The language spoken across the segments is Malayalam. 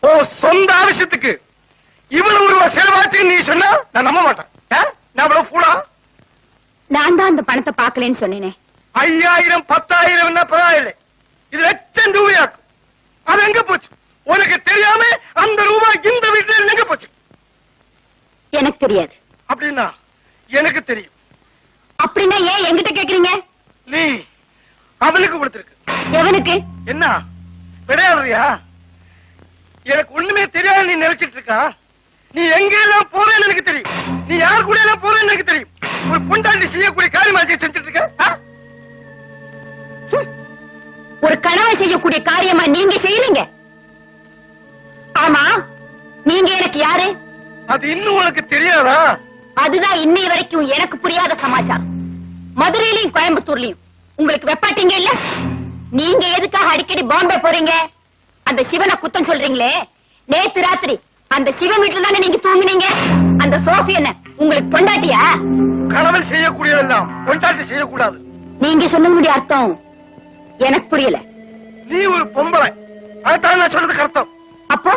ஓ சொந்த ஆവശ്யத்துக்கு இவ்வளவு ரூபாய் செலவாச்சு நீ சொன்னா நான் நம்ப மாட்டேன். நான் அவ்வளவு ஃபூலா? நான் தான் அந்த பணத்தை பாக்கலன்னு சொன்னேனே. 5000 10,000 பரவாயில்லை, இது லட்சம் ரூபாயாக்கும். அது எங்க போச்சு? உனக்கு தெரியாம அந்த ரூபாய் இந்த வீட்டில் எங்க போச்சு? எனக்கு தெரியாது. அப்படின்னா எனக்கு தெரியும். அப்படின்னா ஏன் என்கிட்ட கேக்குறீங்க? நீ அவனுக்கு கொடுத்திருக்கு. எவனுக்கு? என்ன விளையாடுறியா? எனக்கு ஒண்ணுமே தெரியாது நீ நினைச்சிட்டு இருக்கா? நீ எங்க எல்லாம் போறேன்னு எனக்கு தெரியும். நீ யார் கூட எல்லாம் போறேன்னு எனக்கு தெரியும். ஒரு பொண்டாட்டி செய்யக்கூடிய காரியமா செஞ்சுட்டு இருக்க. ஒரு கணவன் செய்யக்கூடிய காரியமா நீங்க செய்யறீங்க? ஆமா, நீங்க எனக்கு யாரு? அது இன்னும் உனக்கு தெரியாதா? அதுதான் இன்னை வரைக்கும் எனக்கு புரியாத சமாச்சாரம். மதுரையிலயும் கோயம்புத்தூர்லயும் உங்களுக்கு வெப்பாட்டீங்க இல்ல? நீங்க எதுக்காக அடிக்கடி பாம்பே போறீங்க? அந்த சிவனை குத்தம் சொல்றீங்களே, நேத்து ராத்திரி அந்த சிவன் வீட்டுல தானே நீங்க தூங்குனீங்க. அந்த சோஃபி என்ன உங்களுக்கு பொண்டாட்டியா? கணவன் செய்யக்கூடியதெல்லாம் பொண்டாட்டி செய்யக்கூடாது. நீங்க சொன்னதுடைய அர்த்தம் எனக்கு புரியல. நீ ஒரு பொம்பளை, அதான் நான் சொல்றதுக்கு அர்த்தம். அப்போ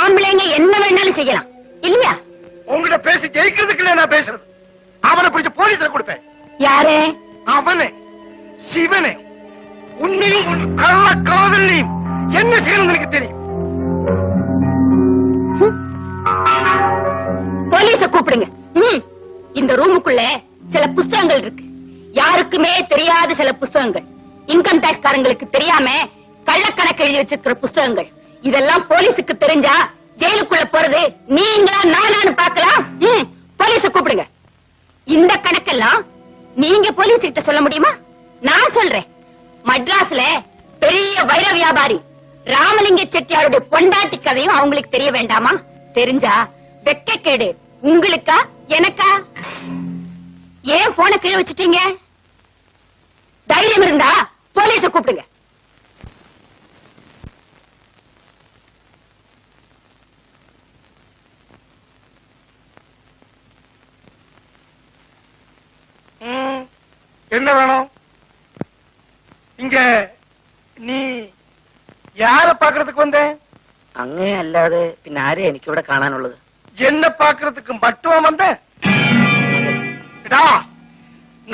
ஆம்பளைங்க என்ன வேணாலும் செய்யலாம் இல்லையா? உங்ககிட்ட பேசி ஜெயிக்கிறதுக்கு இல்ல நான் பேசுறது. அவனை பிடிச்ச போலீஸ்ல கொடுப்பேன். யாரு? அவனே, சிவனே. உன்னையும் ஒரு கள்ள காதலையும் என்ன செய்யணும் எனக்கு தெரியும். போலீஸ கூப்பிடுங்க. இந்த ரூமுக்குள்ள சில புஸ்தகங்கள் இருக்கு, யாருக்குமே தெரியாத சில புஸ்தகங்கள், இன்கம் டாக்ஸ் காரங்களுக்கு தெரியாம கள்ளக்கணக்கு எழுதி வச்சிருக்கிற புஸ்தகங்கள். இதெல்லாம் போலீஸுக்கு தெரிஞ்சா ஜெயிலுக்குள்ள போறது நீங்களா நானான்னு பாக்கலாம். போலீஸ கூப்பிடுங்க. இந்த கணக்கெல்லாம் நீங்க போலீஸ் கிட்ட சொல்ல முடியுமா? நான் சொல்றேன். மட்ராஸ்ல பெரிய வைர வியாபாரி ராமலிங்க செட்டியாருடைய பொண்டாட்டி கதையும் அவங்களுக்கு தெரிய வேண்டாமா? தெரிஞ்சா வெக்கக்கேடு உங்களுக்கா எனக்கா? ஏன் போனை கீழே வச்சுட்டீங்க? தைரியம் இருந்தா போலீஸ கூப்பிடுங்க. என்ன வேணும் இங்க? நீ யார பாக்குறதுக்கு வந்த? അങ്ങേ അല്ലാതെ പിന്നെ ആരെ എനിക്കിവിടെ കാണാനുള്ളത്? என்ன பாக்குறதுக்கு மட்டும் வந்த?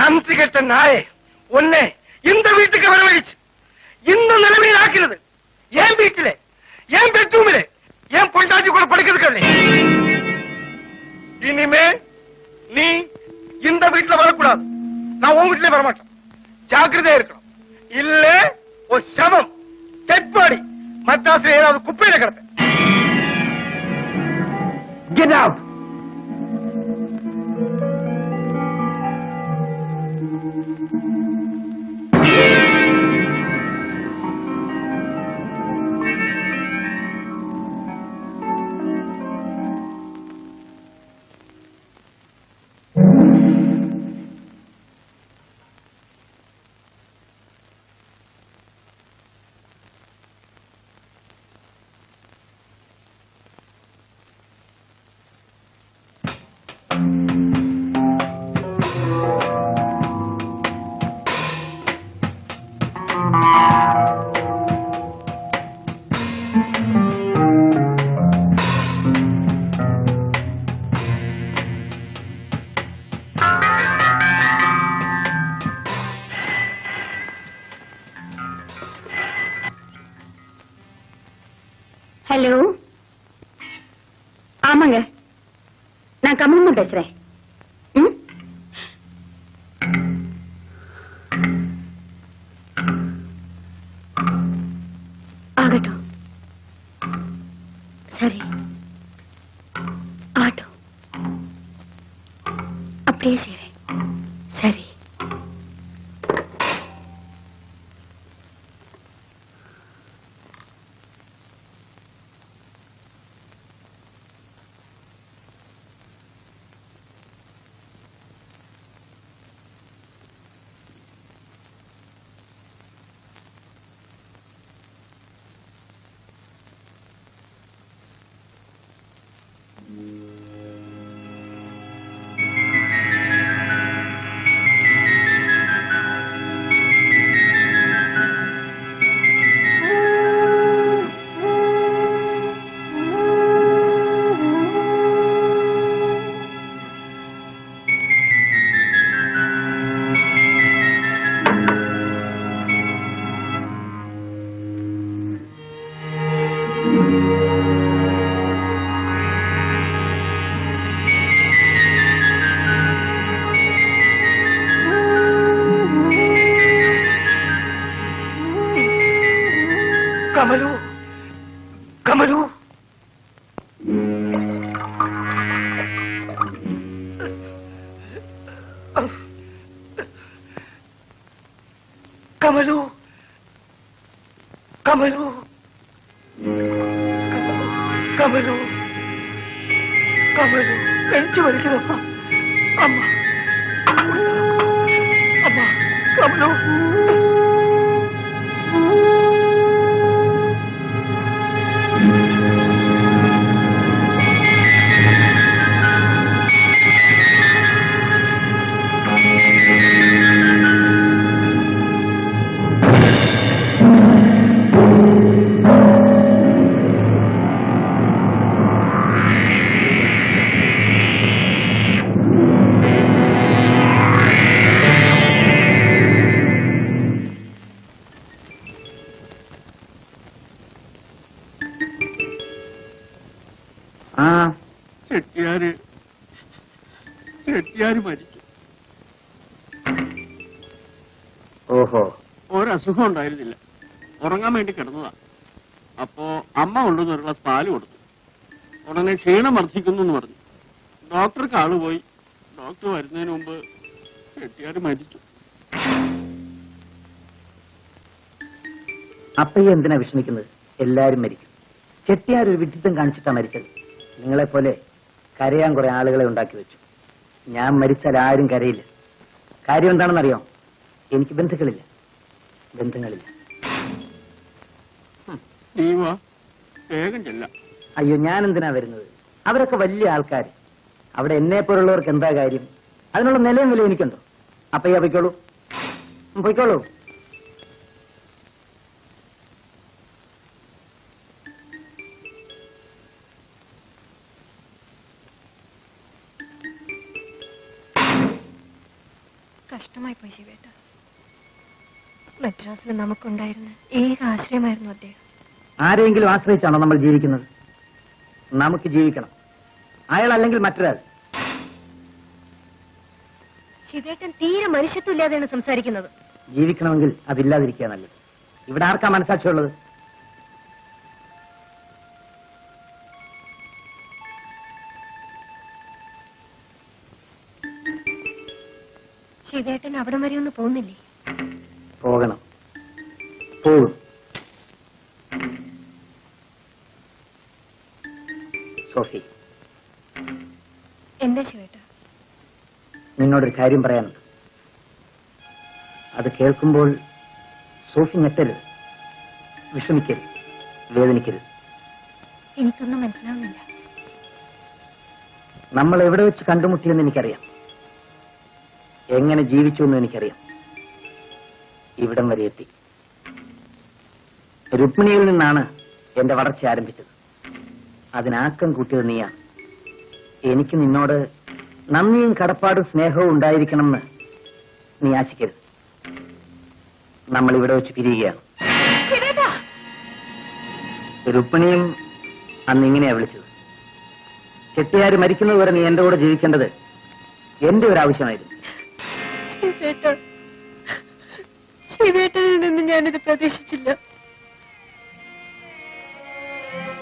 நன்றி கெட்ட நாயே, உன்னை இந்த வீட்டுக்கு வரவழைச்சு இந்த நிலைமையில் ஆக்கிறது என் வீட்டிலே, என் பெட்ரூமிலே, என் பொண்டாட்டி கூட படுக்கிறது. இனிமே நீ இந்த வீட்டுல வரக்கூடாது. நான் உன் வீட்டிலே வரமாட்டேன். ஜாக்கிரதையா இருக்கணும். இல்ல ஒரு சவம் டெட் பாடி மத்தாசுல ஏதாவது குப்பையில கிடப்பேன். Get out! ஹலோ, ஆமாங்க, நான் கமலம்மா பேசுறேன். ஆகட்டும், சரி, ஆகட்டும், அப்படியே செய்றேன். சரி. കമലു, കമലു, കമലു, കമലു, കമലു, കമലു, നെഞ്ചു വലിക്കുന്നപ്പ അമ്മ, അമ്മ, കമലു. ചെട്ടിയാര് മരിച്ചു. ഓഹോ, ഒരസുഖം ഉണ്ടായിരുന്നില്ല, ഉറങ്ങാൻ വേണ്ടി കിടന്നതാ. അപ്പോ അമ്മ കൊണ്ടുവന്ന് ഒരു ഗ്ലാസ് പാല് കൊടുത്തു. ഉടനെ ക്ഷീണം വർദ്ധിക്കുന്നു എന്ന് പറഞ്ഞു. ഡോക്ടർക്ക് ആള് പോയി. ഡോക്ടർ വരുന്നതിന് മുമ്പ് ചെട്ടിയാര് മരിച്ചു. അപ്പയ്യ എന്തിനാ വിഷമിക്കുന്നത്? എല്ലാരും മരിക്കും. ചെട്ടിയാർ ഒരു വിഡിത്തം കാണിച്ചിട്ടാ മരിച്ചത്. നിങ്ങളെപ്പോലെ കരയാൻ കുറെ ആളുകളെ ഉണ്ടാക്കി വെച്ചു. ഞാൻ മരിച്ചാൽ ആരും കരയില്ല. കാര്യം എന്താണെന്നറിയോ? എനിക്ക് ബന്ധുക്കളില്ല. നീ വാ, വേഗം ചെല്ലാം. അയ്യോ, ഞാൻ എന്തിനാ വരുന്നത്? അവരൊക്കെ വലിയ ആൾക്കാർ. അവിടെ എന്നെ പോലുള്ളവർക്ക് എന്താ കാര്യം? അതിനുള്ള നിലയും വില എനിക്കുണ്ടോ? അപ്പയ്യ പൊയ്ക്കോളൂ, പൊയ്ക്കോളൂ. കഷ്ടമായി പോയി ശിവേട്ട. മദ്രാസിൽ നമുക്കുണ്ടായിരുന്ന ഏക ആശ്രയമായിരുന്നു അദ്ദേഹം. ആരെങ്കിലും ആശ്രയിച്ചാണോ നമ്മൾ ജീവിക്കുന്നത്? നമുക്ക് ജീവിക്കണം. അയാൾ അല്ലെങ്കിൽ മറ്റൊരാൾ. ശിവേട്ടൻ തീരെ മനുഷ്യത്വം ഇല്ലാതെയാണ് സംസാരിക്കുന്നത്. ജീവിക്കണമെങ്കിൽ അതില്ലാതിരിക്കുക നല്ലത്. ഇവിടെ ആർക്കാ മനസാക്ഷിയുള്ളത്? ശിവേട്ടൻ അവിടം വരെ ഒന്ന് പോകുന്നില്ലേ? പോകണം, പോകും. സോഫി, എന്താ ശിവേട്ട? നിന്നോടൊരു കാര്യം പറയാനുണ്ട്. അത് കേൾക്കുമ്പോൾ സോഫി ഞെട്ടരുത്, വിഷമിക്കരുത്, വേദനിക്കരുത്. എനിക്കൊന്നും മനസ്സിലാവുന്നില്ല. നമ്മൾ എവിടെ വെച്ച് കണ്ടുമുട്ടിയെന്ന് എനിക്കറിയാം. എങ്ങനെ ജീവിച്ചു എന്ന് എനിക്കറിയാം. ഇവിടം വരെ എത്തി. രുക്മിണിയിൽ നിന്നാണ് എന്റെ വളർച്ച ആരംഭിച്ചത്. അതിനാക്കം കൂട്ടിയത് നീയാണ്. എനിക്ക് നിന്നോട് നന്ദിയും കടപ്പാടും സ്നേഹവും ഉണ്ടായിരിക്കണമെന്ന് നീ ആശിക്കരുത്. നമ്മൾ ഇവിടെ വെച്ച് പിരിയുകയാണ്. രുക്മിണിയും അന്ന് ഇങ്ങനെയാ വിളിച്ചത്. ചെട്ടിയാര് മരിക്കുന്നതുവരെ നീ എന്റെ കൂടെ ജീവിക്കേണ്ടത് എന്റെ ഒരു ആവശ്യമായിരുന്നു. ശിവേട്ടനിൽ നിന്ന് ഞാനിത് പ്രതീക്ഷിച്ചില്ല.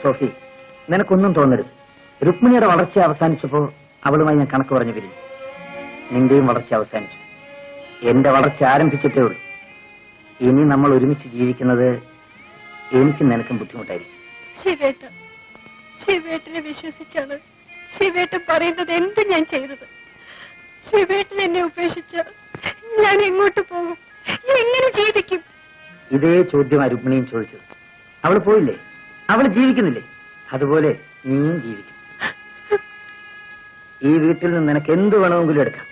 സോഫി, നിനക്കൊന്നും തോന്നരുത്. രുക്മിണിയുടെ വളർച്ച അവസാനിച്ചപ്പോ അവളുമായി ഞാൻ കണക്ക് പറഞ്ഞു പിരിഞ്ഞു. നിന്റെയും വളർച്ച അവസാനിച്ചു. എന്റെ വളർച്ച ആരംഭിച്ചിട്ടേ ഉള്ളൂ. ഇനി നമ്മൾ ഒരുമിച്ച് ജീവിക്കുന്നത് എനിക്കും നിനക്കും ബുദ്ധിമുട്ടായിരിക്കും. ശിവേട്ടനെ വിശ്വസിച്ചാണ് ശിവേട്ടൻ പറയുന്നത് എന്തും ഞാൻ ചെയ്തത്. ശിവേട്ടൻ എന്നെ ഉപേക്ഷിച്ച ഞാൻ എങ്ങോട്ട് പോകും? എങ്ങനെ ജീവിക്കും? ഇതേ ചോദ്യമാണ് രുക്മിണിയും ചോദിച്ചത്. അവള് പോയില്ലേ? അവള് ജീവിക്കുന്നില്ലേ? അതുപോലെ നീയും ജീവിക്കും. ഈ വീട്ടിൽ നിന്ന് നിനക്ക് എന്ത് വേണമെങ്കിലും എടുക്കാം.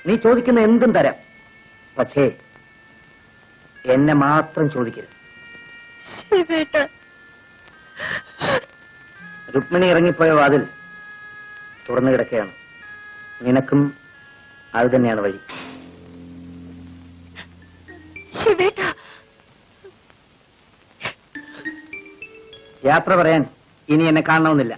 നീ ചോദിക്കുന്ന എന്തും തരാം. പക്ഷേ എന്നെ മാത്രം ചോദിക്കരുത്. രുക്മിണി ഇറങ്ങിപ്പോയ വാതിൽ തുറന്നു കിടക്കുകയാണ്. നിനക്കും അത് തന്നെയാണ് വഴി. യാത്ര പറയാൻ ഇനി എന്നെ കാണണമെന്നില്ല.